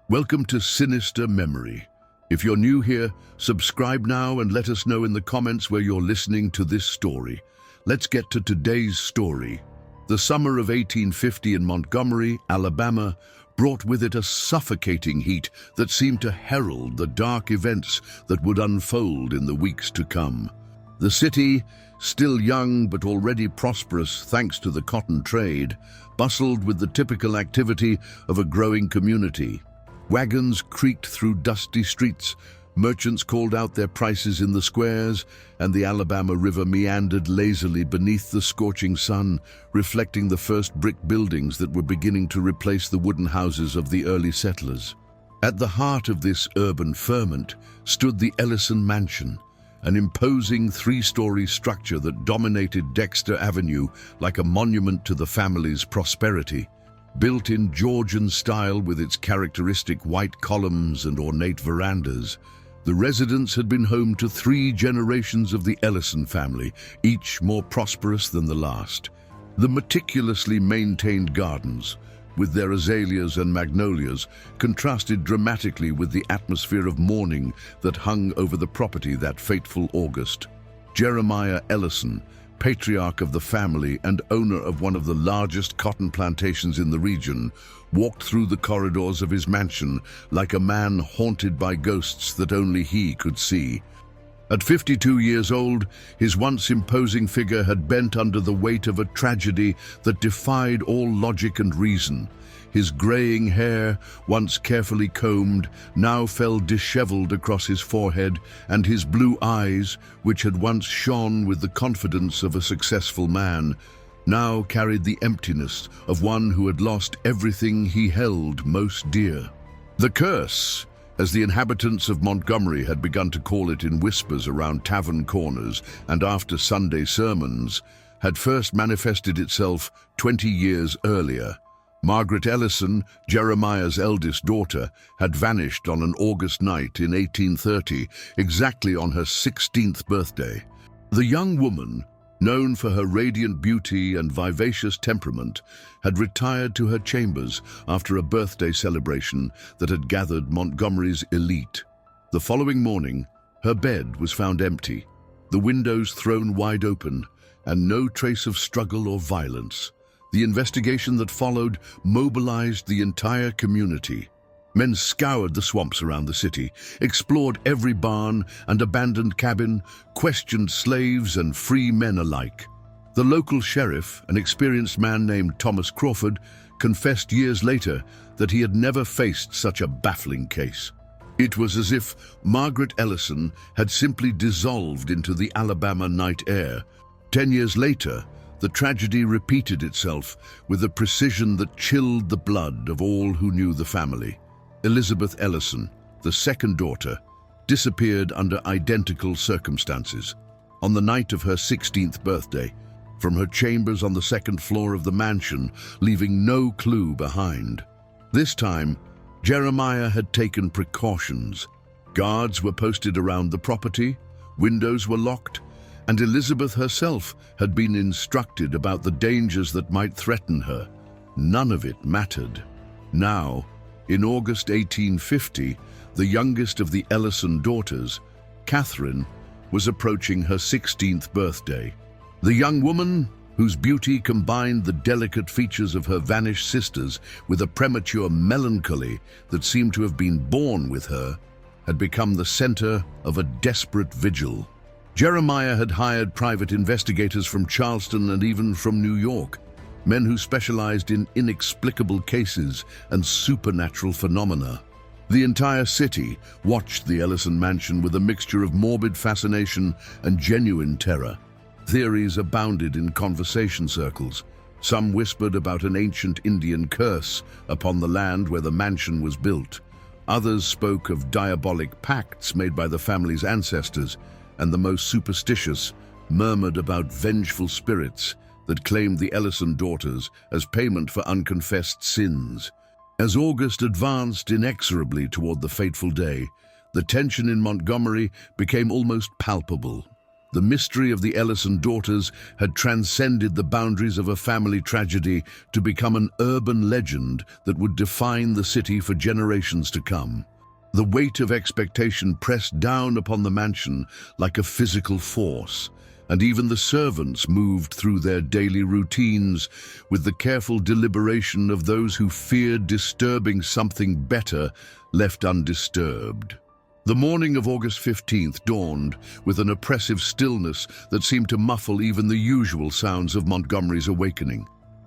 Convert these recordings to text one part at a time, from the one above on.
Welcome to Sinister Memory. If you're new here, subscribe now and let us know in the comments where you're listening to this story. Let's get to today's story. The summer of 1850 in Montgomery, Alabama, brought with it a suffocating heat that seemed to herald the dark events that would unfold in the weeks to come. The city, still young but already prosperous thanks to the cotton trade, bustled with the typical activity of a growing community. Wagons creaked through dusty streets, merchants called out their prices in the squares, and the Alabama River meandered lazily beneath the scorching sun, reflecting the first brick buildings that were beginning to replace the wooden houses of the early settlers. At the heart of this urban ferment stood the Ellison mansion, an imposing three-story structure that dominated Dexter Avenue like a monument to the family's prosperity. Built in Georgian style with its characteristic white columns and ornate verandas, the residence had been home to 3 generations of the Ellison family, each more prosperous than the last. The meticulously maintained gardens, with their azaleas and magnolias, contrasted dramatically with the atmosphere of mourning that hung over the property that fateful August. Jeremiah Ellison, patriarch of the family and owner of one of the largest cotton plantations in the region, walked through the corridors of his mansion like a man haunted by ghosts that only he could see. At 52 years old, his once imposing figure had bent under the weight of a tragedy that defied all logic and reason. His graying hair, once carefully combed, now fell disheveled across his forehead, and his blue eyes, which had once shone with the confidence of a successful man, now carried the emptiness of one who had lost everything he held most dear. The curse, as the inhabitants of Montgomery had begun to call it in whispers around tavern corners and after Sunday sermons, had first manifested itself 20 years earlier. Margaret Ellison, Jeremiah's eldest daughter, had vanished on an August night in 1830, exactly on her 16th birthday. The young woman, known for her radiant beauty and vivacious temperament, had retired to her chambers after a birthday celebration that had gathered Montgomery's elite. The following morning, her bed was found empty, the windows thrown wide open, and no trace of struggle or violence. The investigation that followed mobilized the entire community. Men scoured the swamps around the city, explored every barn and abandoned cabin, questioned slaves and free men alike. The local sheriff, an experienced man named Thomas Crawford, confessed years later that he had never faced such a baffling case. It was as if Margaret Ellison had simply dissolved into the Alabama night air. 10 years later, the tragedy repeated itself with a precision that chilled the blood of all who knew the family. Elizabeth Ellison, the second daughter, disappeared under identical circumstances on the night of her 16th birthday from her chambers on the second floor of the mansion, leaving no clue behind. This time, Jeremiah had taken precautions. Guards were posted around the property, windows were locked, and Elizabeth herself had been instructed about the dangers that might threaten her. None of it mattered. Now, in August 1850, the youngest of the Ellison daughters, Catherine, was approaching her 16th birthday. The young woman, whose beauty combined the delicate features of her vanished sisters with a premature melancholy that seemed to have been born with her, had become the center of a desperate vigil. Jeremiah had hired private investigators from Charleston and even from New York, men who specialized in inexplicable cases and supernatural phenomena. The entire city watched the Ellison mansion with a mixture of morbid fascination and genuine terror. Theories abounded in conversation circles. Some whispered about an ancient Indian curse upon the land where the mansion was built. Others spoke of diabolic pacts made by the family's ancestors, and the most superstitious murmured about vengeful spirits that claimed the Ellison daughters as payment for unconfessed sins. As August advanced inexorably toward the fateful day, the tension in Montgomery became almost palpable. The mystery of the Ellison daughters had transcended the boundaries of a family tragedy to become an urban legend that would define the city for generations to come. The weight of expectation pressed down upon the mansion like a physical force, and even the servants moved through their daily routines with the careful deliberation of those who feared disturbing something better left undisturbed. The morning of August 15th dawned with an oppressive stillness that seemed to muffle even the usual sounds of Montgomery's awakening.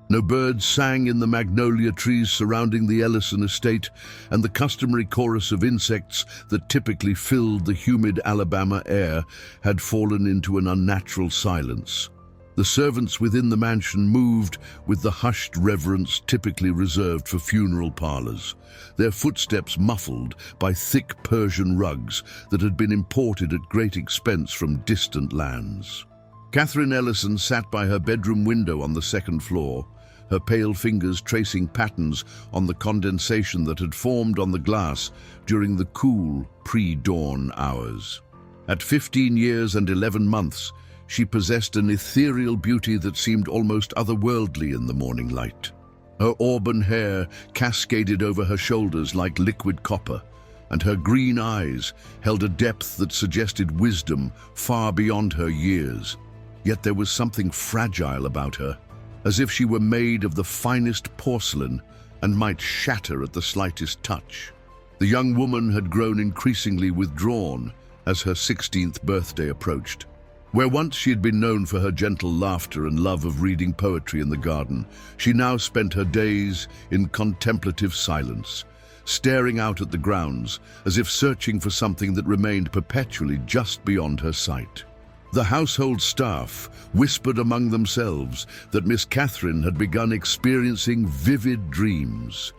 No birds sang in the magnolia trees surrounding the Ellison estate, and the customary chorus of insects that typically filled the humid Alabama air had fallen into an unnatural silence. The servants within the mansion moved with the hushed reverence typically reserved for funeral parlors, their footsteps muffled by thick Persian rugs that had been imported at great expense from distant lands. Catherine Ellison sat by her bedroom window on the second floor, her pale fingers tracing patterns on the condensation that had formed on the glass during the cool, pre-dawn hours. At 15 years and 11 months, she possessed an ethereal beauty that seemed almost otherworldly in the morning light. Her auburn hair cascaded over her shoulders like liquid copper, and her green eyes held a depth that suggested wisdom far beyond her years. Yet there was something fragile about her, as if she were made of the finest porcelain and might shatter at the slightest touch. The young woman had grown increasingly withdrawn as her 16th birthday approached. Where once she had been known for her gentle laughter and love of reading poetry in the garden, she now spent her days in contemplative silence, staring out at the grounds as if searching for something that remained perpetually just beyond her sight. The household staff whispered among themselves that Miss Catherine had begun experiencing vivid dreams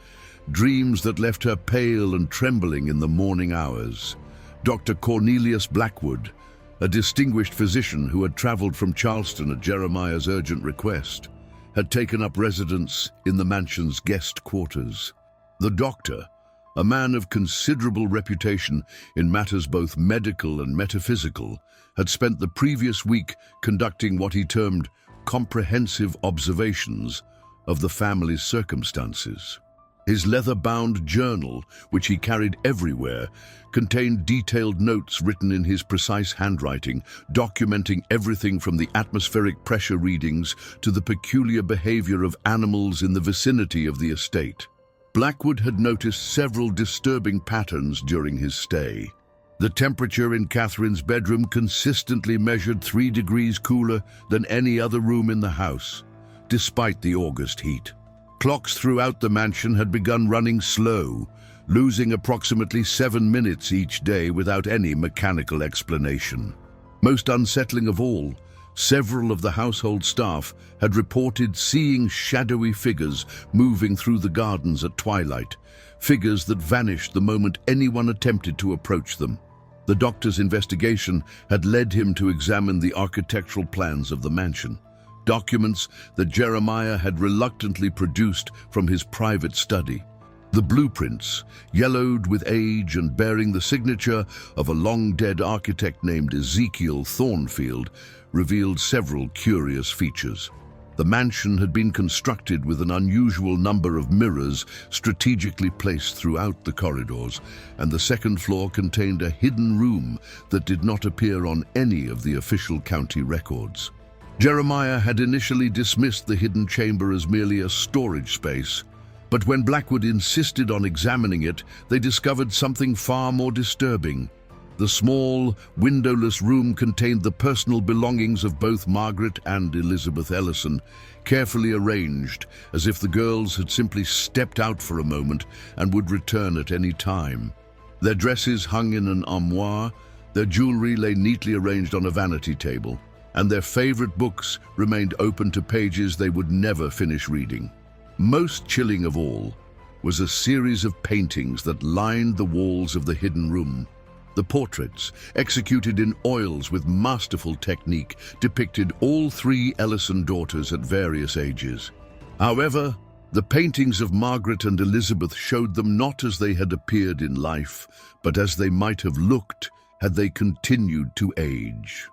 that left her pale and trembling in the morning hours. Dr. Cornelius Blackwood, a distinguished physician who had traveled from Charleston at Jeremiah's urgent request, had taken up residence in the mansion's guest quarters. The doctor, a man of considerable reputation in matters both medical and metaphysical, had spent the previous week conducting what he termed comprehensive observations of the family's circumstances. His leather-bound journal, which he carried everywhere, contained detailed notes written in his precise handwriting, documenting everything from the atmospheric pressure readings to the peculiar behavior of animals in the vicinity of the estate. Blackwood had noticed several disturbing patterns during his stay. The temperature in Catherine's bedroom consistently measured 3 degrees cooler than any other room in the house, despite the August heat. Clocks throughout the mansion had begun running slow, losing approximately 7 minutes each day without any mechanical explanation. Most unsettling of all, several of the household staff had reported seeing shadowy figures moving through the gardens at twilight, figures that vanished the moment anyone attempted to approach them. The doctor's investigation had led him to examine the architectural plans of the mansion, documents that Jeremiah had reluctantly produced from his private study. The blueprints, yellowed with age and bearing the signature of a long-dead architect named Ezekiel Thornfield, revealed several curious features. The mansion had been constructed with an unusual number of mirrors strategically placed throughout the corridors, and the second floor contained a hidden room that did not appear on any of the official county records. Jeremiah had initially dismissed the hidden chamber as merely a storage space, but when Blackwood insisted on examining it, they discovered something far more disturbing. The small, windowless room contained the personal belongings of both Margaret and Elizabeth Ellison, carefully arranged as if the girls had simply stepped out for a moment and would return at any time. Their dresses hung in an armoire, their jewelry lay neatly arranged on a vanity table, and their favorite books remained open to pages they would never finish reading. Most chilling of all was a series of paintings that lined the walls of the hidden room. The portraits, executed in oils with masterful technique, depicted all 3 Ellison daughters at various ages. However, the paintings of Margaret and Elizabeth showed them not as they had appeared in life, but as they might have looked had they continued to age.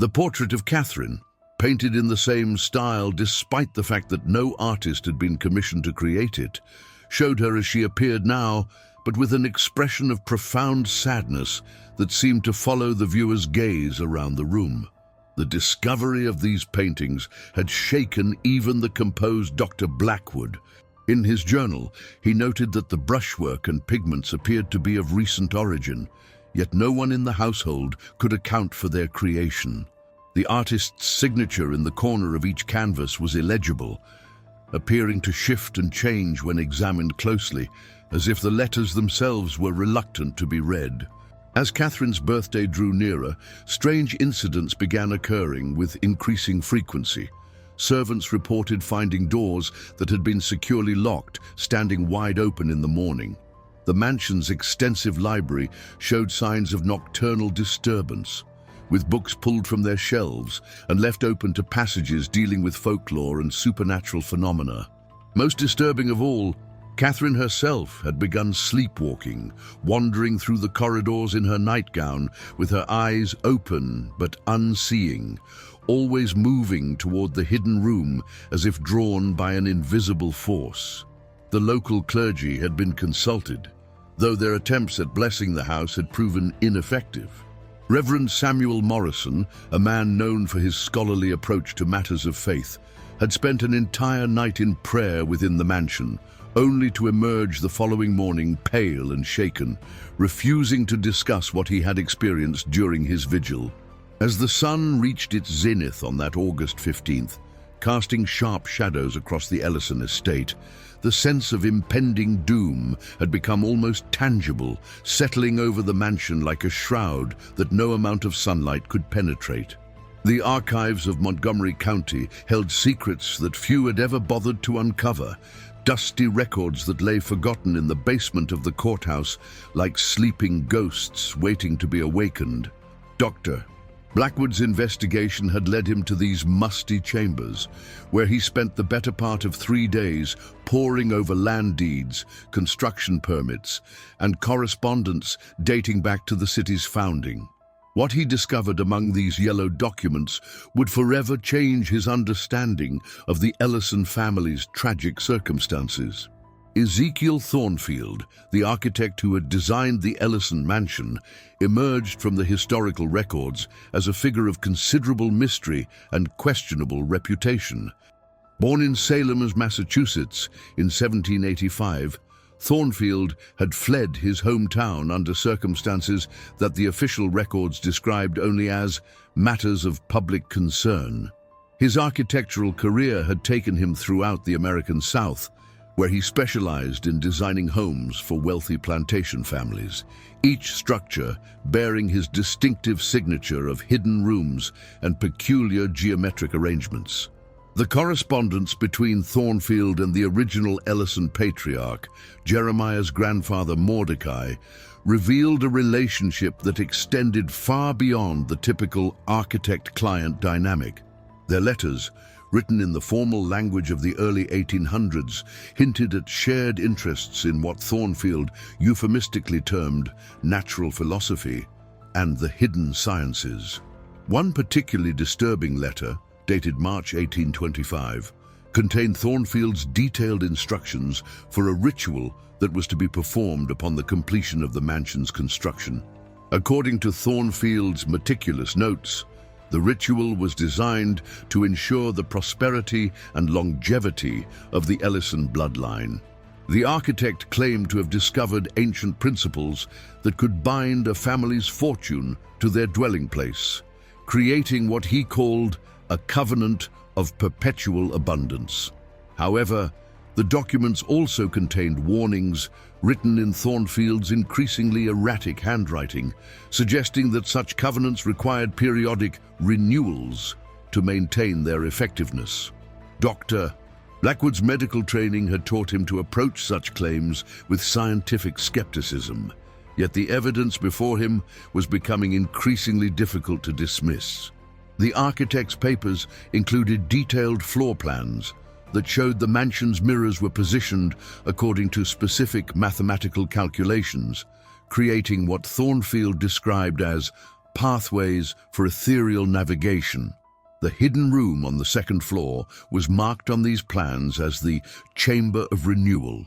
The portrait of Catherine, painted in the same style despite the fact that no artist had been commissioned to create it, showed her as she appeared now, but with an expression of profound sadness that seemed to follow the viewer's gaze around the room. The discovery of these paintings had shaken even the composed Dr. Blackwood. In his journal, he noted that the brushwork and pigments appeared to be of recent origin, yet no one in the household could account for their creation. The artist's signature in the corner of each canvas was illegible, appearing to shift and change when examined closely, as if the letters themselves were reluctant to be read. As Catherine's birthday drew nearer, strange incidents began occurring with increasing frequency. Servants reported finding doors that had been securely locked standing wide open in the morning. The mansion's extensive library showed signs of nocturnal disturbance, with books pulled from their shelves and left open to passages dealing with folklore and supernatural phenomena. Most disturbing of all, Catherine herself had begun sleepwalking, wandering through the corridors in her nightgown with her eyes open but unseeing, always moving toward the hidden room as if drawn by an invisible force. The local clergy had been consulted, though their attempts at blessing the house had proven ineffective. Reverend Samuel Morrison, a man known for his scholarly approach to matters of faith, had spent an entire night in prayer within the mansion, only to emerge the following morning pale and shaken, refusing to discuss what he had experienced during his vigil. As the sun reached its zenith on that August 15th, casting sharp shadows across the Ellison estate, the sense of impending doom had become almost tangible, settling over the mansion like a shroud that no amount of sunlight could penetrate. The archives of Montgomery County held secrets that few had ever bothered to uncover, dusty records that lay forgotten in the basement of the courthouse like sleeping ghosts waiting to be awakened. Dr. Blackwood's investigation had led him to these musty chambers, where he spent the better part of 3 days poring over land deeds, construction permits, and correspondence dating back to the city's founding. What he discovered among these yellow documents would forever change his understanding of the Ellison family's tragic circumstances. Ezekiel Thornfield, the architect who had designed the Ellison mansion, emerged from the historical records as a figure of considerable mystery and questionable reputation. Born in Salem, Massachusetts, in 1785, Thornfield had fled his hometown under circumstances that the official records described only as matters of public concern. His architectural career had taken him throughout the American South, where he specialized in designing homes for wealthy plantation families, each structure bearing his distinctive signature of hidden rooms and peculiar geometric arrangements. The correspondence between Thornfield and the original Ellison patriarch, Jeremiah's grandfather Mordecai, revealed a relationship that extended far beyond the typical architect-client dynamic. Their letters, written in the formal language of the early 1800s, hinted at shared interests in what Thornfield euphemistically termed natural philosophy and the hidden sciences. One particularly disturbing letter, dated March 1825, contained Thornfield's detailed instructions for a ritual that was to be performed upon the completion of the mansion's construction. According to Thornfield's meticulous notes, the ritual was designed to ensure the prosperity and longevity of the Ellison bloodline. The architect claimed to have discovered ancient principles that could bind a family's fortune to their dwelling place, creating what he called a covenant of perpetual abundance. However, the documents also contained warnings written in Thornfield's increasingly erratic handwriting, suggesting that such covenants required periodic renewals to maintain their effectiveness. Dr. Blackwood's medical training had taught him to approach such claims with scientific skepticism, yet the evidence before him was becoming increasingly difficult to dismiss. The architect's papers included detailed floor plans that showed the mansion's mirrors were positioned according to specific mathematical calculations, creating what Thornfield described as pathways for ethereal navigation. The hidden room on the second floor was marked on these plans as the Chamber of Renewal,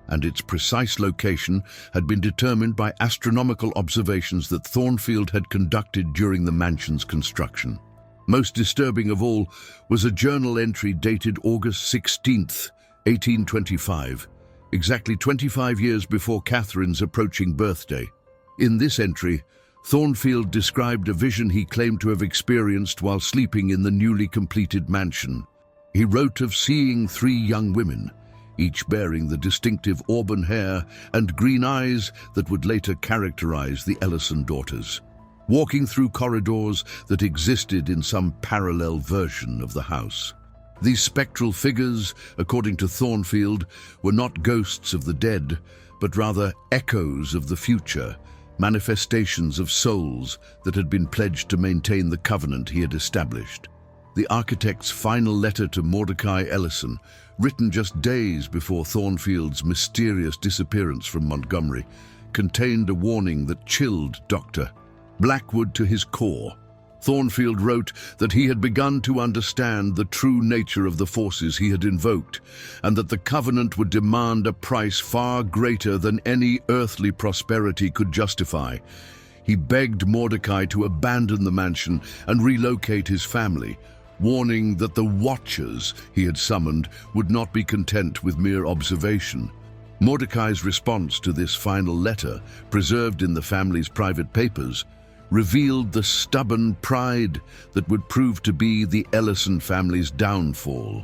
and its precise location had been determined by astronomical observations that Thornfield had conducted during the mansion's construction. Most disturbing of all was a journal entry dated August 16th, 1825, exactly 25 years before Catherine's approaching birthday. In this entry, Thornfield described a vision he claimed to have experienced while sleeping in the newly completed mansion. He wrote of seeing 3 young women, each bearing the distinctive auburn hair and green eyes that would later characterize the Ellison daughters, walking through corridors that existed in some parallel version of the house. These spectral figures, according to Thornfield, were not ghosts of the dead, but rather echoes of the future, manifestations of souls that had been pledged to maintain the covenant he had established. The architect's final letter to Mordecai Ellison, written just days before Thornfield's mysterious disappearance from Montgomery, contained a warning that chilled Dr. Blackwood to his core. Thornfield wrote that he had begun to understand the true nature of the forces he had invoked, and that the covenant would demand a price far greater than any earthly prosperity could justify. He begged Mordecai to abandon the mansion and relocate his family, warning that the watchers he had summoned would not be content with mere observation. Mordecai's response to this final letter, preserved in the family's private papers, revealed the stubborn pride that would prove to be the Ellison family's downfall.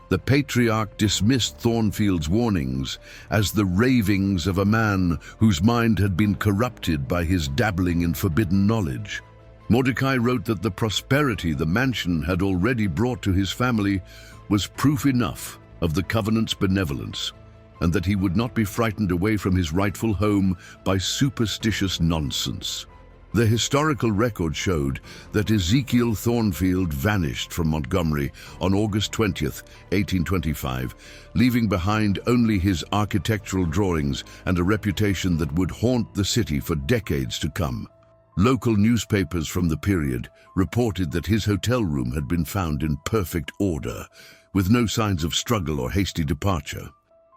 The patriarch dismissed Thornfield's warnings as the ravings of a man whose mind had been corrupted by his dabbling in forbidden knowledge. Mordecai wrote that the prosperity the mansion had already brought to his family was proof enough of the covenant's benevolence, and that he would not be frightened away from his rightful home by superstitious nonsense. The historical record showed that Ezekiel Thornfield vanished from Montgomery on August 20th, 1825, leaving behind only his architectural drawings and a reputation that would haunt the city for decades to come. Local newspapers from the period reported that his hotel room had been found in perfect order, with no signs of struggle or hasty departure.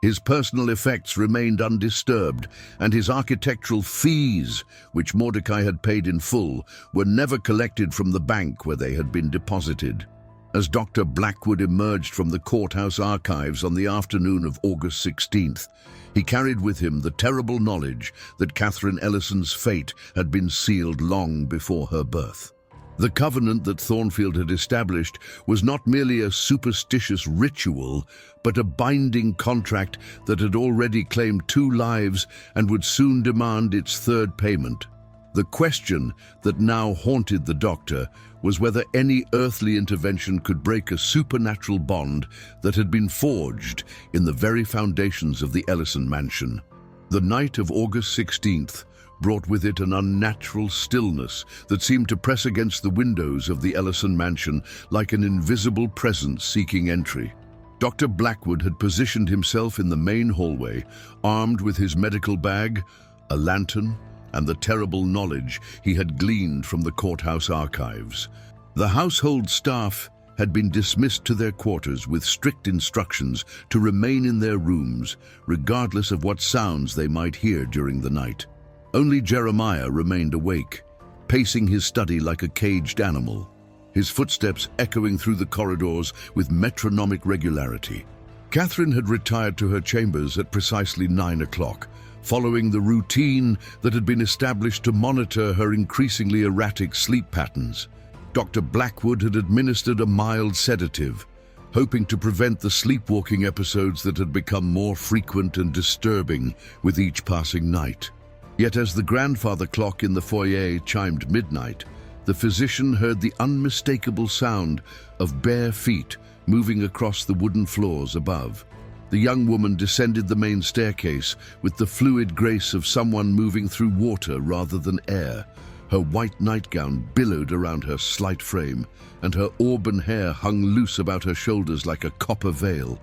His personal effects remained undisturbed, and his architectural fees, which Mordecai had paid in full, were never collected from the bank where they had been deposited. As Dr. Blackwood emerged from the courthouse archives on the afternoon of August 16th, he carried with him the terrible knowledge that Catherine Ellison's fate had been sealed long before her birth. The covenant that Thornfield had established was not merely a superstitious ritual, but a binding contract that had already claimed 2 lives and would soon demand its 3rd payment. The question that now haunted the doctor was whether any earthly intervention could break a supernatural bond that had been forged in the very foundations of the Ellison mansion. The night of August 16th brought with it an unnatural stillness that seemed to press against the windows of the Ellison mansion like an invisible presence seeking entry. Dr. Blackwood had positioned himself in the main hallway, armed with his medical bag, a lantern, and the terrible knowledge he had gleaned from the courthouse archives. The household staff had been dismissed to their quarters with strict instructions to remain in their rooms, regardless of what sounds they might hear during the night. Only Jeremiah remained awake, pacing his study like a caged animal, his footsteps echoing through the corridors with metronomic regularity. Catherine had retired to her chambers at precisely 9 o'clock, following the routine that had been established to monitor her increasingly erratic sleep patterns. Dr. Blackwood had administered a mild sedative, hoping to prevent the sleepwalking episodes that had become more frequent and disturbing with each passing night. Yet as the grandfather clock in the foyer chimed midnight, the physician heard the unmistakable sound of bare feet moving across the wooden floors above. The young woman descended the main staircase with the fluid grace of someone moving through water rather than air. Her white nightgown billowed around her slight frame, and her auburn hair hung loose about her shoulders like a copper veil.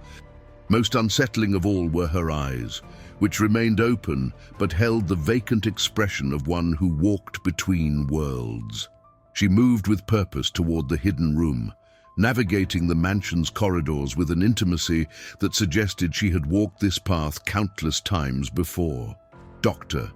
Most unsettling of all were her eyes, which remained open but held the vacant expression of one who walked between worlds. She moved with purpose toward the hidden room, navigating the mansion's corridors with an intimacy that suggested she had walked this path countless times before. Dr.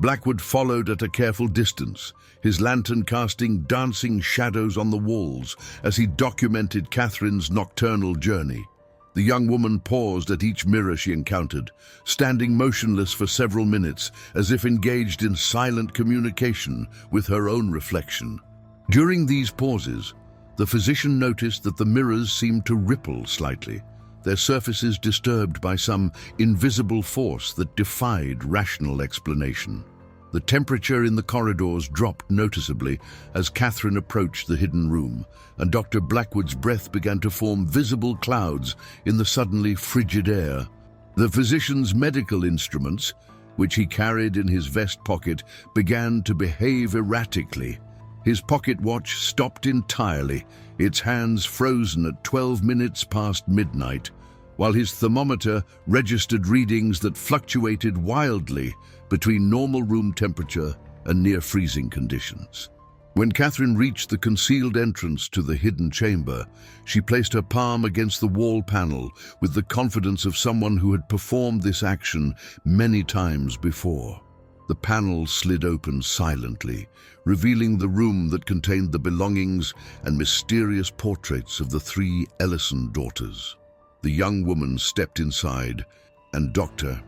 Blackwood followed at a careful distance, his lantern casting dancing shadows on the walls as he documented Catherine's nocturnal journey. The young woman paused at each mirror she encountered, standing motionless for several minutes as if engaged in silent communication with her own reflection. During these pauses, the physician noticed that the mirrors seemed to ripple slightly, their surfaces disturbed by some invisible force that defied rational explanation. The temperature in the corridors dropped noticeably as Catherine approached the hidden room, and Dr. Blackwood's breath began to form visible clouds in the suddenly frigid air. The physician's medical instruments, which he carried in his vest pocket, began to behave erratically. His pocket watch stopped entirely, its hands frozen at 12 minutes past midnight, while his thermometer registered readings that fluctuated wildly between normal room temperature and near-freezing conditions. When Catherine reached the concealed entrance to the hidden chamber, she placed her palm against the wall panel with the confidence of someone who had performed this action many times before. The panel slid open silently, revealing the room that contained the belongings and mysterious portraits of the 3 Ellison daughters. The young woman stepped inside, and Dr.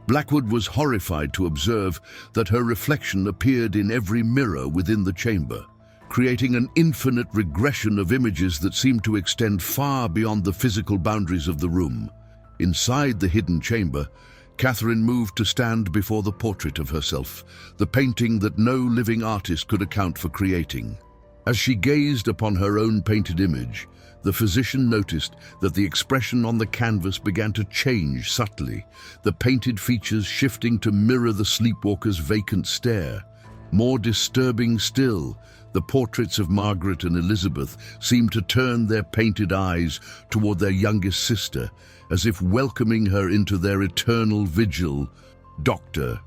Blackwood was horrified to observe that her reflection appeared in every mirror within the chamber, creating an infinite regression of images that seemed to extend far beyond the physical boundaries of the room. Inside the hidden chamber, Catherine moved to stand before the portrait of herself, the painting that no living artist could account for creating. As she gazed upon her own painted image, the physician noticed that the expression on the canvas began to change subtly, the painted features shifting to mirror the sleepwalker's vacant stare. More disturbing still, the portraits of Margaret and Elizabeth seemed to turn their painted eyes toward their youngest sister, as if welcoming her into their eternal vigil. Dr.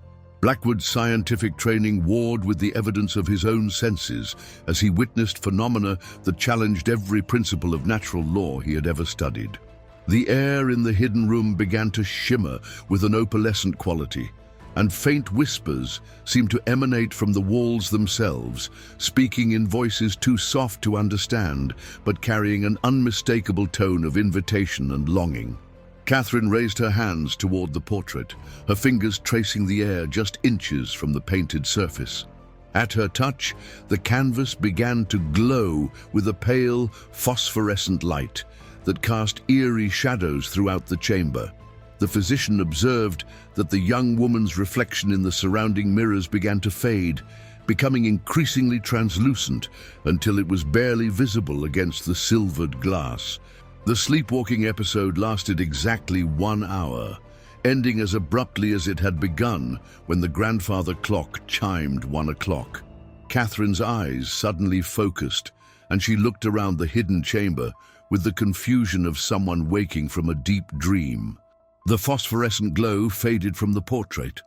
Blackwood's scientific training warred with the evidence of his own senses as he witnessed phenomena that challenged every principle of natural law he had ever studied. The air in the hidden room began to shimmer with an opalescent quality, and faint whispers seemed to emanate from the walls themselves, speaking in voices too soft to understand, but carrying an unmistakable tone of invitation and longing. Catherine raised her hands toward the portrait, her fingers tracing the air just inches from the painted surface. At her touch, the canvas began to glow with a pale, phosphorescent light that cast eerie shadows throughout the chamber. The physician observed that the young woman's reflection in the surrounding mirrors began to fade, becoming increasingly translucent until it was barely visible against the silvered glass. The sleepwalking episode lasted exactly 1 hour, ending as abruptly as it had begun when the grandfather clock chimed 1 o'clock. Catherine's eyes suddenly focused, and she looked around the hidden chamber with the confusion of someone waking from a deep dream. The phosphorescent glow faded from the portrait.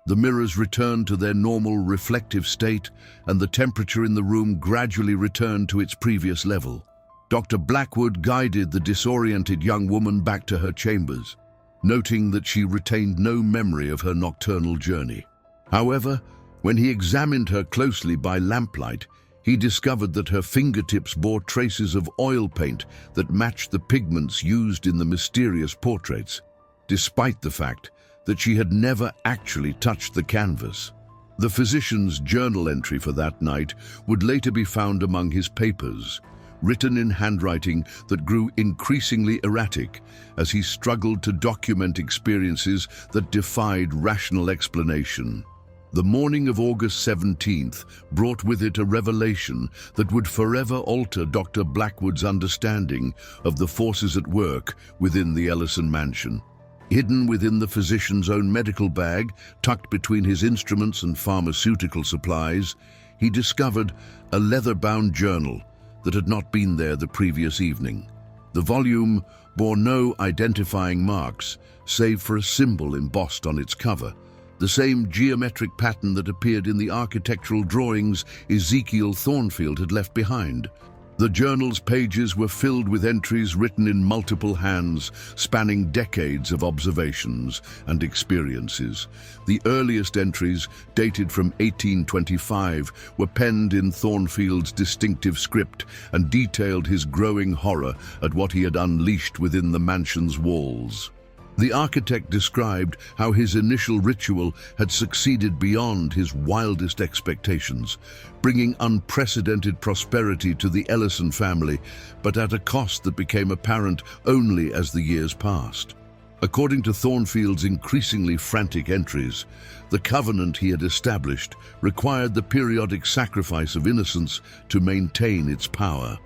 The mirrors returned to their normal reflective state, and the temperature in the room gradually returned to its previous level. Dr. Blackwood guided the disoriented young woman back to her chambers, noting that she retained no memory of her nocturnal journey. However, when he examined her closely by lamplight, he discovered that her fingertips bore traces of oil paint that matched the pigments used in the mysterious portraits, despite the fact that she had never actually touched the canvas. The physician's journal entry for that night would later be found among his papers, written in handwriting that grew increasingly erratic as he struggled to document experiences that defied rational explanation. The morning of August 17th brought with it a revelation that would forever alter Dr. Blackwood's understanding of the forces at work within the Ellison mansion. Hidden within the physician's own medical bag, tucked between his instruments and pharmaceutical supplies, he discovered a leather-bound journal that had not been there the previous evening. The volume bore no identifying marks, save for a symbol embossed on its cover, the same geometric pattern that appeared in the architectural drawings Ezekiel Thornfield had left behind. The journal's pages were filled with entries written in multiple hands, spanning decades of observations and experiences. The earliest entries, dated from 1825, were penned in Thornfield's distinctive script and detailed his growing horror at what he had unleashed within the mansion's walls. The architect described how his initial ritual had succeeded beyond his wildest expectations, bringing unprecedented prosperity to the Ellison family, but at a cost that became apparent only as the years passed. According to Thornfield's increasingly frantic entries, the covenant he had established required the periodic sacrifice of innocence to maintain its power.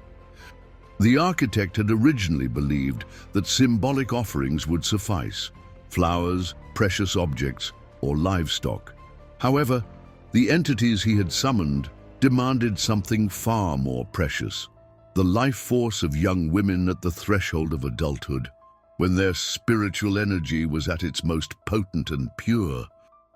The architect had originally believed that symbolic offerings would suffice: flowers, precious objects, or livestock. However, the entities he had summoned demanded something far more precious: the life force of young women at the threshold of adulthood, when their spiritual energy was at its most potent and pure.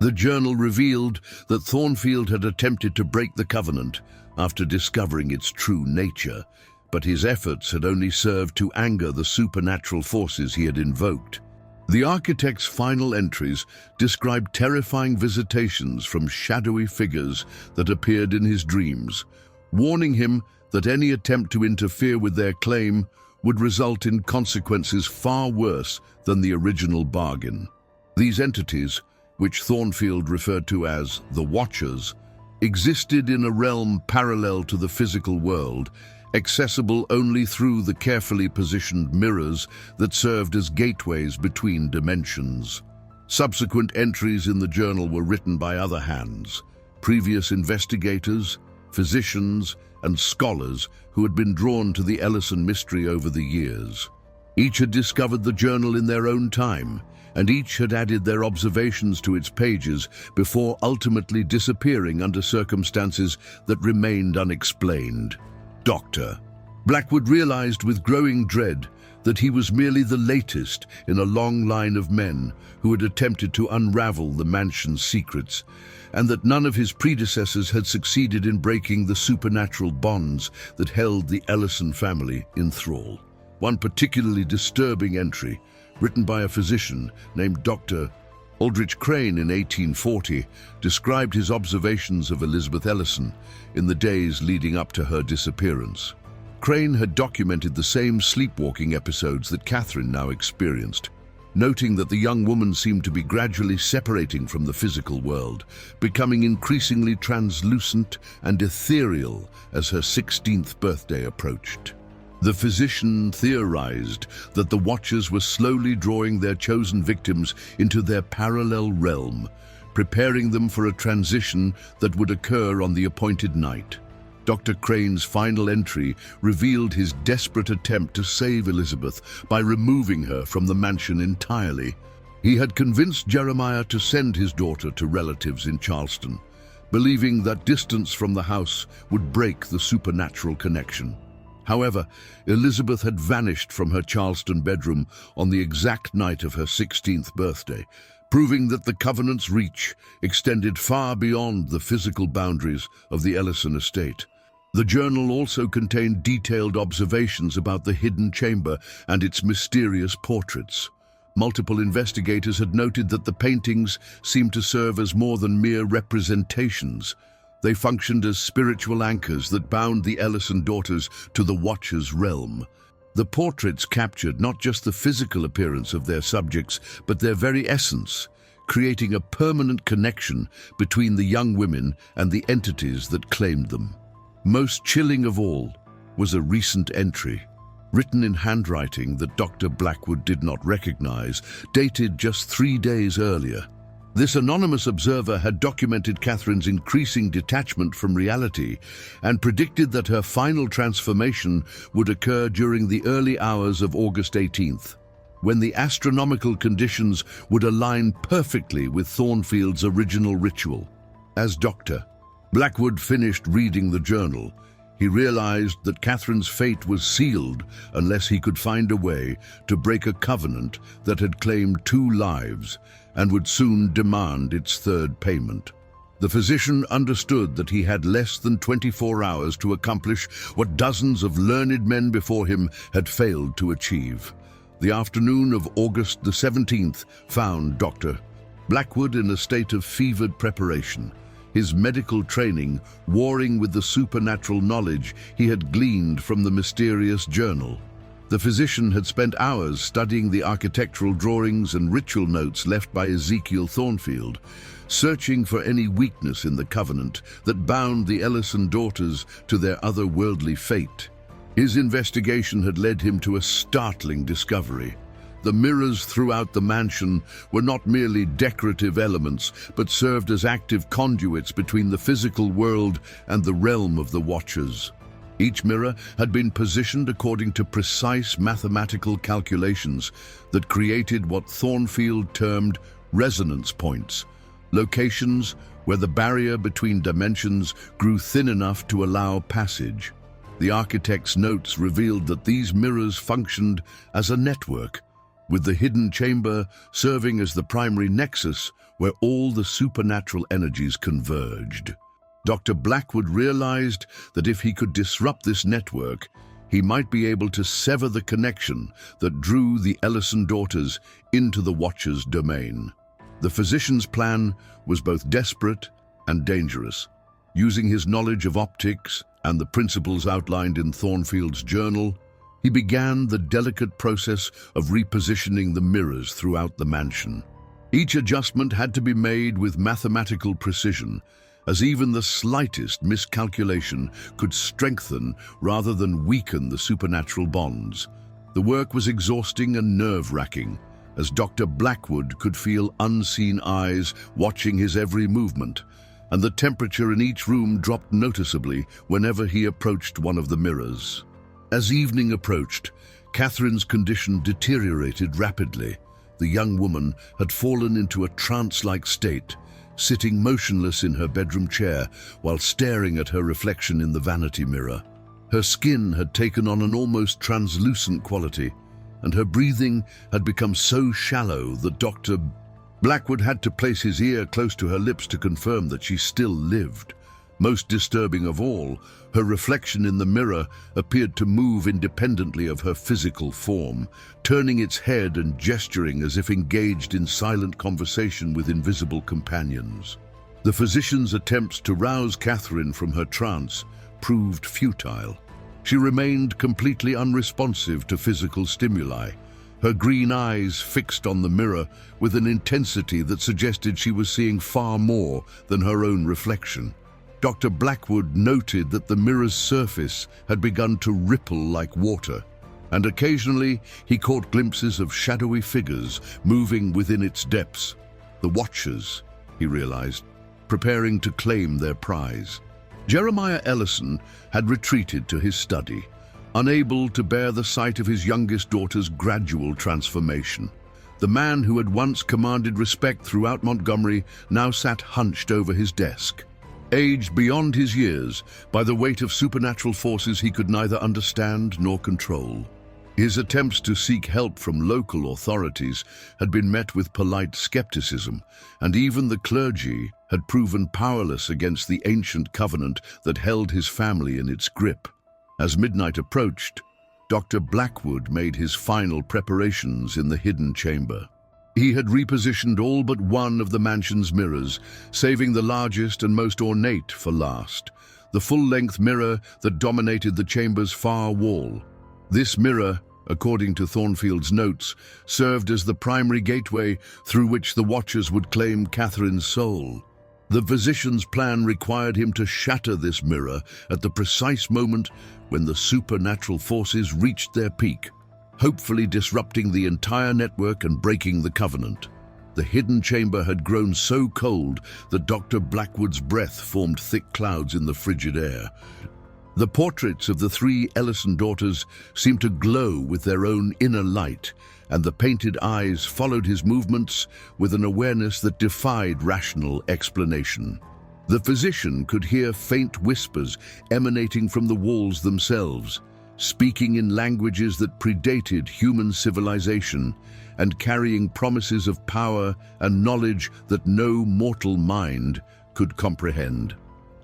The journal revealed that Thornfield had attempted to break the covenant after discovering its true nature, but his efforts had only served to anger the supernatural forces he had invoked. The architect's final entries described terrifying visitations from shadowy figures that appeared in his dreams, warning him that any attempt to interfere with their claim would result in consequences far worse than the original bargain. These entities, which Thornfield referred to as the Watchers, existed in a realm parallel to the physical world, accessible only through the carefully positioned mirrors that served as gateways between dimensions. Subsequent entries in the journal were written by other hands, previous investigators, physicians, and scholars who had been drawn to the Ellison mystery over the years. Each had discovered the journal in their own time, and each had added their observations to its pages before ultimately disappearing under circumstances that remained unexplained. Dr. Blackwood realized with growing dread that he was merely the latest in a long line of men who had attempted to unravel the mansion's secrets, and that none of his predecessors had succeeded in breaking the supernatural bonds that held the Ellison family in thrall. One particularly disturbing entry, written by a physician named Dr. Aldrich Crane in 1840, described his observations of Elizabeth Ellison in the days leading up to her disappearance. Crane had documented the same sleepwalking episodes that Catherine now experienced, noting that the young woman seemed to be gradually separating from the physical world, becoming increasingly translucent and ethereal as her 16th birthday approached. The physician theorized that the Watchers were slowly drawing their chosen victims into their parallel realm, preparing them for a transition that would occur on the appointed night. Dr. Crane's final entry revealed his desperate attempt to save Elizabeth by removing her from the mansion entirely. He had convinced Jeremiah to send his daughter to relatives in Charleston, believing that distance from the house would break the supernatural connection. However, Elizabeth had vanished from her Charleston bedroom on the exact night of her 16th birthday, proving that the covenant's reach extended far beyond the physical boundaries of the Ellison estate. The journal also contained detailed observations about the hidden chamber and its mysterious portraits. Multiple investigators had noted that the paintings seemed to serve as more than mere representations. They functioned as spiritual anchors that bound the Ellison daughters to the Watchers' realm. The portraits captured not just the physical appearance of their subjects, but their very essence, creating a permanent connection between the young women and the entities that claimed them. Most chilling of all was a recent entry, written in handwriting that Dr. Blackwood did not recognize, dated just 3 days earlier. This anonymous observer had documented Catherine's increasing detachment from reality and predicted that her final transformation would occur during the early hours of August 18th, when the astronomical conditions would align perfectly with Thornfield's original ritual. As Dr. Blackwood finished reading the journal, He realized that Catherine's fate was sealed unless he could find a way to break a covenant that had claimed 2 lives and would soon demand its 3rd payment. The physician understood that he had less than 24 hours to accomplish what dozens of learned men before him had failed to achieve. The afternoon of August the 17th found Dr. Blackwood in a state of fevered preparation, his medical training warring with the supernatural knowledge he had gleaned from the mysterious journal. The physician had spent hours studying the architectural drawings and ritual notes left by Ezekiel Thornfield, searching for any weakness in the covenant that bound the Ellison daughters to their otherworldly fate. His investigation had led him to a startling discovery. The mirrors throughout the mansion were not merely decorative elements, but served as active conduits between the physical world and the realm of the Watchers. Each mirror had been positioned according to precise mathematical calculations that created what Thornfield termed resonance points, locations where the barrier between dimensions grew thin enough to allow passage. The architect's notes revealed that these mirrors functioned as a network, with the hidden chamber serving as the primary nexus where all the supernatural energies converged. Dr. Blackwood realized that if he could disrupt this network, he might be able to sever the connection that drew the Ellison daughters into the Watcher's domain. The physician's plan was both desperate and dangerous. Using his knowledge of optics and the principles outlined in Thornfield's journal, he began the delicate process of repositioning the mirrors throughout the mansion. Each adjustment had to be made with mathematical precision, as even the slightest miscalculation could strengthen rather than weaken the supernatural bonds. The work was exhausting and nerve-wracking, as Dr. Blackwood could feel unseen eyes watching his every movement, and the temperature in each room dropped noticeably whenever he approached one of the mirrors. As evening approached, Catherine's condition deteriorated rapidly. The young woman had fallen into a trance-like state, sitting motionless in her bedroom chair while staring at her reflection in the vanity mirror. Her skin had taken on an almost translucent quality, and her breathing had become so shallow that Dr. Blackwood had to place his ear close to her lips to confirm that she still lived. Most disturbing of all, her reflection in the mirror appeared to move independently of her physical form, turning its head and gesturing as if engaged in silent conversation with invisible companions. The physician's attempts to rouse Catherine from her trance proved futile. She remained completely unresponsive to physical stimuli, her green eyes fixed on the mirror with an intensity that suggested she was seeing far more than her own reflection. Dr. Blackwood noted that the mirror's surface had begun to ripple like water, and occasionally he caught glimpses of shadowy figures moving within its depths. The Watchers, he realized, preparing to claim their prize. Jeremiah Ellison had retreated to his study, unable to bear the sight of his youngest daughter's gradual transformation. The man who had once commanded respect throughout Montgomery now sat hunched over his desk, aged beyond his years by the weight of supernatural forces he could neither understand nor control. His attempts to seek help from local authorities had been met with polite skepticism, and even the clergy had proven powerless against the ancient covenant that held his family in its grip. As midnight approached, Dr. Blackwood made his final preparations in the hidden chamber. He had repositioned all but one of the mansion's mirrors, saving the largest and most ornate for last, the full-length mirror that dominated the chamber's far wall. This mirror, according to Thornfield's notes, served as the primary gateway through which the Watchers would claim Catherine's soul. The physician's plan required him to shatter this mirror at the precise moment when the supernatural forces reached their peak, hopefully disrupting the entire network and breaking the covenant. The hidden chamber had grown so cold that Dr. Blackwood's breath formed thick clouds in the frigid air. The portraits of the 3 Ellison daughters seemed to glow with their own inner light, and the painted eyes followed his movements with an awareness that defied rational explanation. The physician could hear faint whispers emanating from the walls themselves, speaking in languages that predated human civilization and carrying promises of power and knowledge that no mortal mind could comprehend.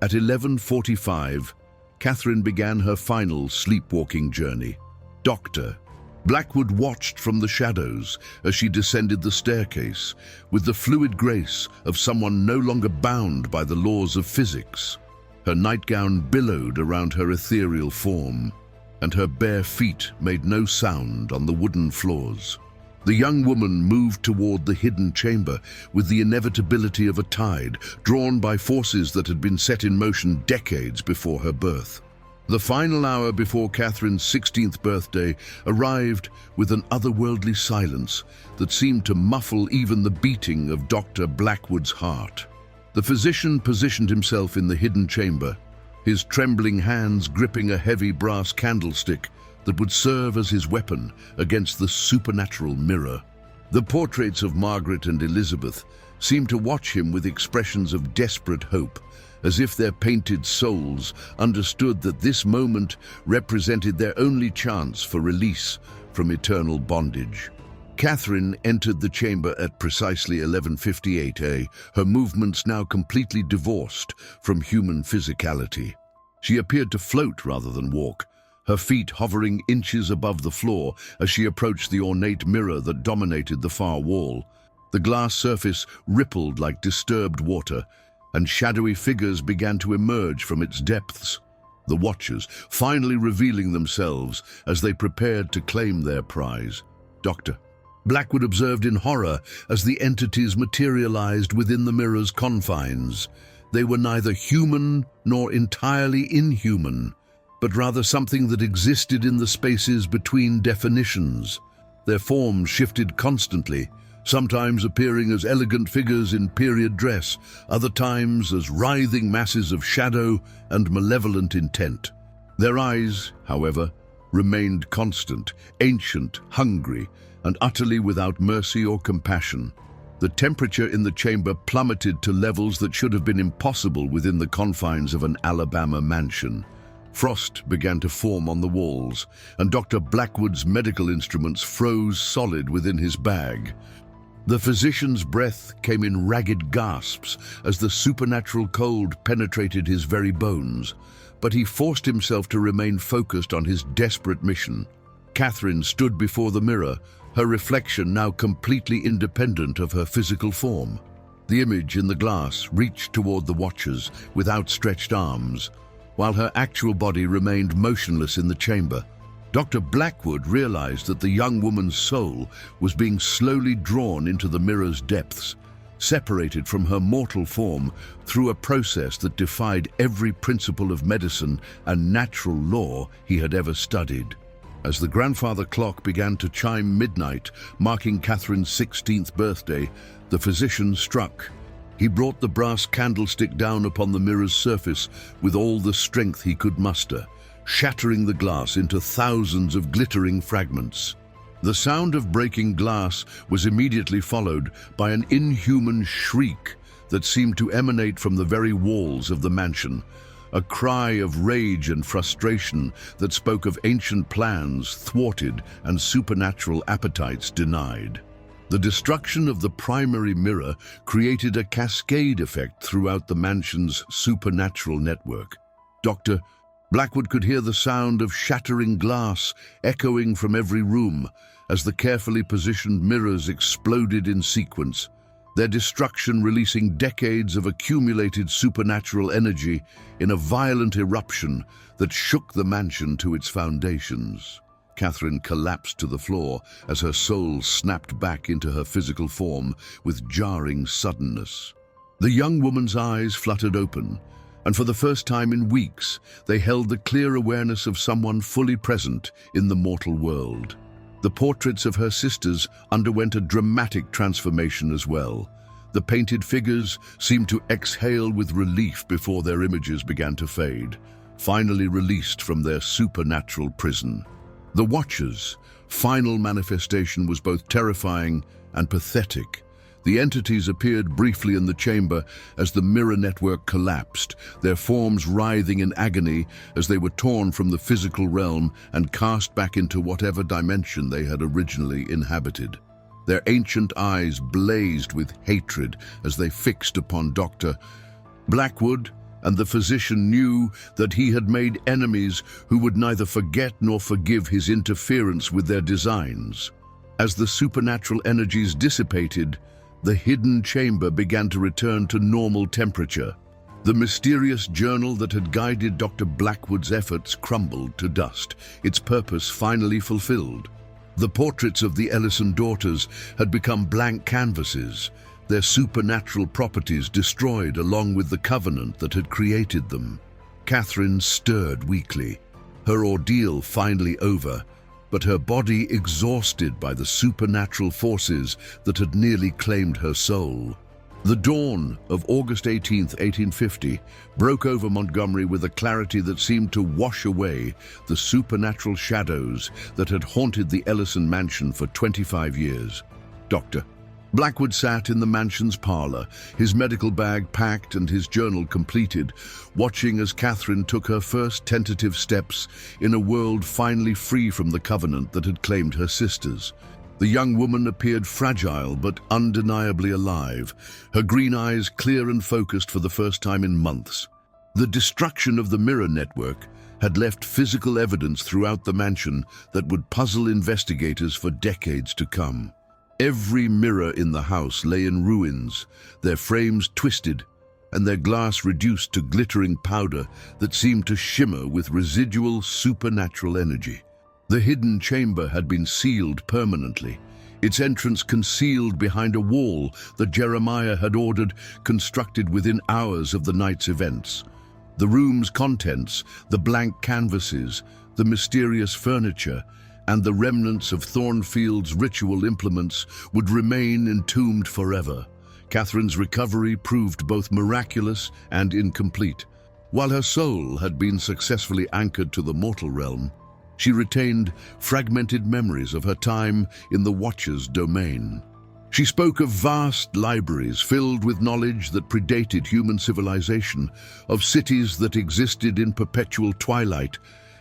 At 11:45, Catherine began her final sleepwalking journey. Dr. Blackwood watched from the shadows as she descended the staircase with the fluid grace of someone no longer bound by the laws of physics. Her nightgown billowed around her ethereal form, and her bare feet made no sound on the wooden floors. The young woman moved toward the hidden chamber with the inevitability of a tide, drawn by forces that had been set in motion decades before her birth. The final hour before Catherine's 16th birthday arrived with an otherworldly silence that seemed to muffle even the beating of Dr. Blackwood's heart. The physician positioned himself in the hidden chamber, his trembling hands gripping a heavy brass candlestick that would serve as his weapon against the supernatural mirror. The portraits of Margaret and Elizabeth seemed to watch him with expressions of desperate hope, as if their painted souls understood that this moment represented their only chance for release from eternal bondage. Catherine entered the chamber at precisely 11:58 a.m., her movements now completely divorced from human physicality. She appeared to float rather than walk, her feet hovering inches above the floor as she approached the ornate mirror that dominated the far wall. The glass surface rippled like disturbed water, and shadowy figures began to emerge from its depths, the Watchers finally revealing themselves as they prepared to claim their prize. Dr. Blackwood observed in horror as the entities materialized within the mirror's confines. They were neither human nor entirely inhuman, but rather something that existed in the spaces between definitions. Their forms shifted constantly, sometimes appearing as elegant figures in period dress, other times as writhing masses of shadow and malevolent intent. Their eyes, however, remained constant, ancient, hungry, and utterly without mercy or compassion. The temperature in the chamber plummeted to levels that should have been impossible within the confines of an Alabama mansion. Frost began to form on the walls, and Dr. Blackwood's medical instruments froze solid within his bag. The physician's breath came in ragged gasps as the supernatural cold penetrated his very bones, but he forced himself to remain focused on his desperate mission. Catherine stood before the mirror, her reflection now completely independent of her physical form. The image in the glass reached toward the Watchers with outstretched arms, while her actual body remained motionless in the chamber. Dr. Blackwood realized that the young woman's soul was being slowly drawn into the mirror's depths, separated from her mortal form through a process that defied every principle of medicine and natural law he had ever studied. As the grandfather clock began to chime midnight, marking Catherine's 16th birthday, the physician struck. He brought the brass candlestick down upon the mirror's surface with all the strength he could muster, shattering the glass into thousands of glittering fragments. The sound of breaking glass was immediately followed by an inhuman shriek that seemed to emanate from the very walls of the mansion, a cry of rage and frustration that spoke of ancient plans thwarted and supernatural appetites denied. The destruction of the primary mirror created a cascade effect throughout the mansion's supernatural network. Dr. Blackwood could hear the sound of shattering glass echoing from every room as the carefully positioned mirrors exploded in sequence, their destruction releasing decades of accumulated supernatural energy in a violent eruption that shook the mansion to its foundations. Catherine collapsed to the floor as her soul snapped back into her physical form with jarring suddenness. The young woman's eyes fluttered open, and for the first time in weeks, they held the clear awareness of someone fully present in the mortal world. The portraits of her sisters underwent a dramatic transformation as well. The painted figures seemed to exhale with relief before their images began to fade, finally released from their supernatural prison. The Watchers' final manifestation was both terrifying and pathetic. The entities appeared briefly in the chamber as the mirror network collapsed, their forms writhing in agony as they were torn from the physical realm and cast back into whatever dimension they had originally inhabited. Their ancient eyes blazed with hatred as they fixed upon Dr. Blackwood, and the physician knew that he had made enemies who would neither forget nor forgive his interference with their designs. As the supernatural energies dissipated, the hidden chamber began to return to normal temperature. The mysterious journal that had guided Dr. Blackwood's efforts crumbled to dust, its purpose finally fulfilled. The portraits of the Ellison daughters had become blank canvases, their supernatural properties destroyed along with the covenant that had created them. Catherine stirred weakly, her ordeal finally over, but her body exhausted by the supernatural forces that had nearly claimed her soul. The dawn of August 18, 1850, broke over Montgomery with a clarity that seemed to wash away the supernatural shadows that had haunted the Ellison mansion for 25 years. Dr. Blackwood sat in the mansion's parlor, his medical bag packed and his journal completed, watching as Catherine took her first tentative steps in a world finally free from the covenant that had claimed her sisters. The young woman appeared fragile but undeniably alive, her green eyes clear and focused for the first time in months. The destruction of the mirror network had left physical evidence throughout the mansion that would puzzle investigators for decades to come. Every mirror in the house lay in ruins, their frames twisted and their glass reduced to glittering powder that seemed to shimmer with residual supernatural energy. The hidden chamber had been sealed permanently, its entrance concealed behind a wall that Jeremiah had ordered constructed within hours of the night's events. The room's contents, the blank canvases, the mysterious furniture, and the remnants of Thornfield's ritual implements would remain entombed forever. Catherine's recovery proved both miraculous and incomplete. While her soul had been successfully anchored to the mortal realm, she retained fragmented memories of her time in the Watcher's domain. She spoke of vast libraries filled with knowledge that predated human civilization, of cities that existed in perpetual twilight,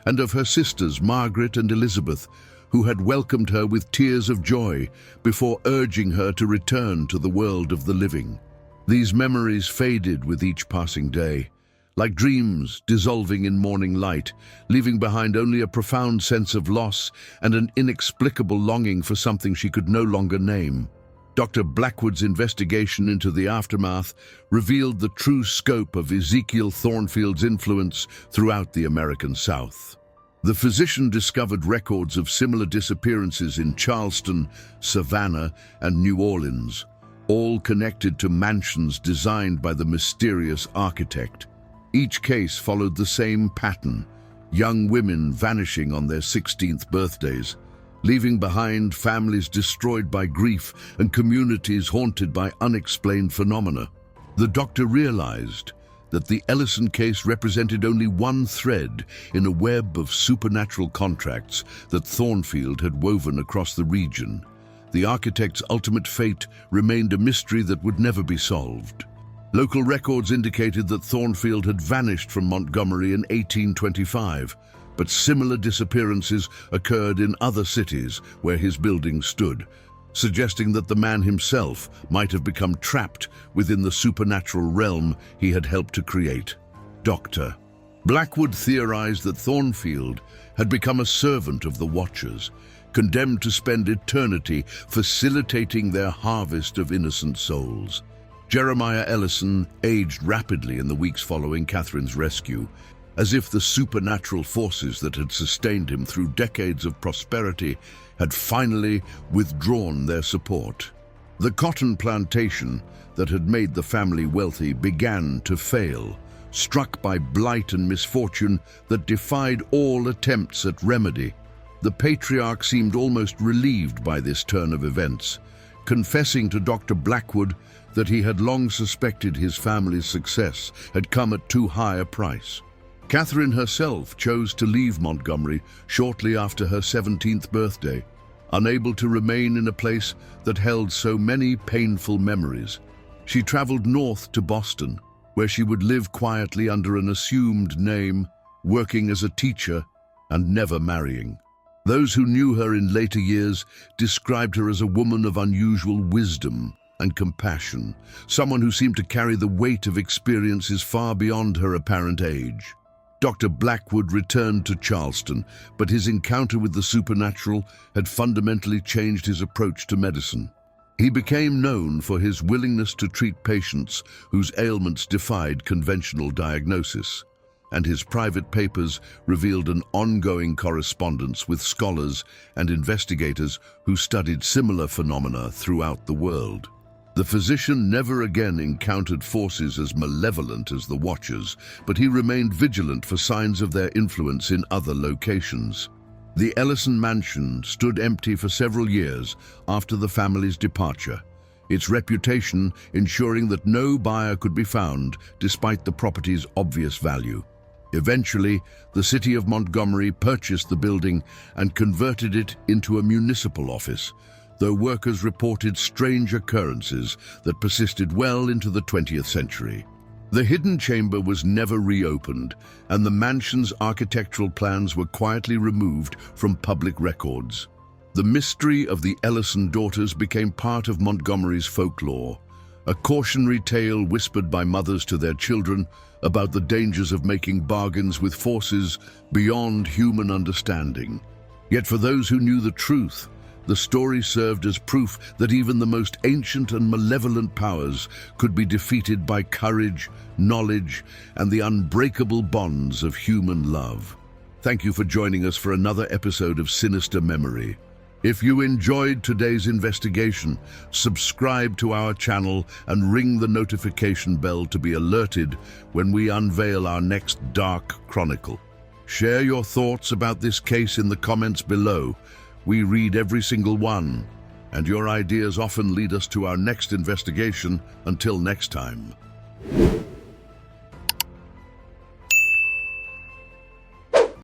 and of her sisters Margaret and Elizabeth, who had welcomed her with tears of joy before urging her to return to the world of the living. These memories faded with each passing day, like dreams dissolving in morning light, leaving behind only a profound sense of loss and an inexplicable longing for something she could no longer name. Dr. Blackwood's investigation into the aftermath revealed the true scope of Ezekiel Thornfield's influence throughout the American South. The physician discovered records of similar disappearances in Charleston, Savannah, and New Orleans, all connected to mansions designed by the mysterious architect. Each case followed the same pattern: young women vanishing on their 16th birthdays, leaving behind families destroyed by grief and communities haunted by unexplained phenomena. The doctor realized that the Ellison case represented only one thread in a web of supernatural contracts that Thornfield had woven across the region. The architect's ultimate fate remained a mystery that would never be solved. Local records indicated that Thornfield had vanished from Montgomery in 1825, but similar disappearances occurred in other cities where his building stood, suggesting that the man himself might have become trapped within the supernatural realm he had helped to create. Dr. Blackwood theorized that Thornfield had become a servant of the Watchers, condemned to spend eternity facilitating their harvest of innocent souls. Jeremiah Ellison aged rapidly in the weeks following Catherine's rescue, as if the supernatural forces that had sustained him through decades of prosperity had finally withdrawn their support. The cotton plantation that had made the family wealthy began to fail, struck by blight and misfortune that defied all attempts at remedy. The patriarch seemed almost relieved by this turn of events, confessing to Dr. Blackwood that he had long suspected his family's success had come at too high a price. Catherine herself chose to leave Montgomery shortly after her 17th birthday. unable to remain in a place that held so many painful memories. She traveled north to Boston, where she would live quietly under an assumed name, working as a teacher and never marrying. Those who knew her in later years described her as a woman of unusual wisdom and compassion, someone who seemed to carry the weight of experiences far beyond her apparent age. Dr. Blackwood returned to Charleston, but his encounter with the supernatural had fundamentally changed his approach to medicine. He became known for his willingness to treat patients whose ailments defied conventional diagnosis, and his private papers revealed an ongoing correspondence with scholars and investigators who studied similar phenomena throughout the world. The physician never again encountered forces as malevolent as the Watchers, but he remained vigilant for signs of their influence in other locations. The Ellison mansion stood empty for several years after the family's departure, its reputation ensuring that no buyer could be found despite the property's obvious value. Eventually, the city of Montgomery purchased the building and converted it into a municipal office, though workers reported strange occurrences that persisted well into the 20th century. The hidden chamber was never reopened, and the mansion's architectural plans were quietly removed from public records. The mystery of the Ellison daughters became part of Montgomery's folklore, a cautionary tale whispered by mothers to their children about the dangers of making bargains with forces beyond human understanding. Yet for those who knew the truth, the story served as proof that even the most ancient and malevolent powers could be defeated by courage, knowledge, and the unbreakable bonds of human love. Thank you for joining us for another episode of Sinister Memory. If you enjoyed today's investigation, subscribe to our channel and ring the notification bell to be alerted when we unveil our next dark chronicle. Share your thoughts about this case in the comments below. We read every single one, and your ideas often lead us to our next investigation. Until next time.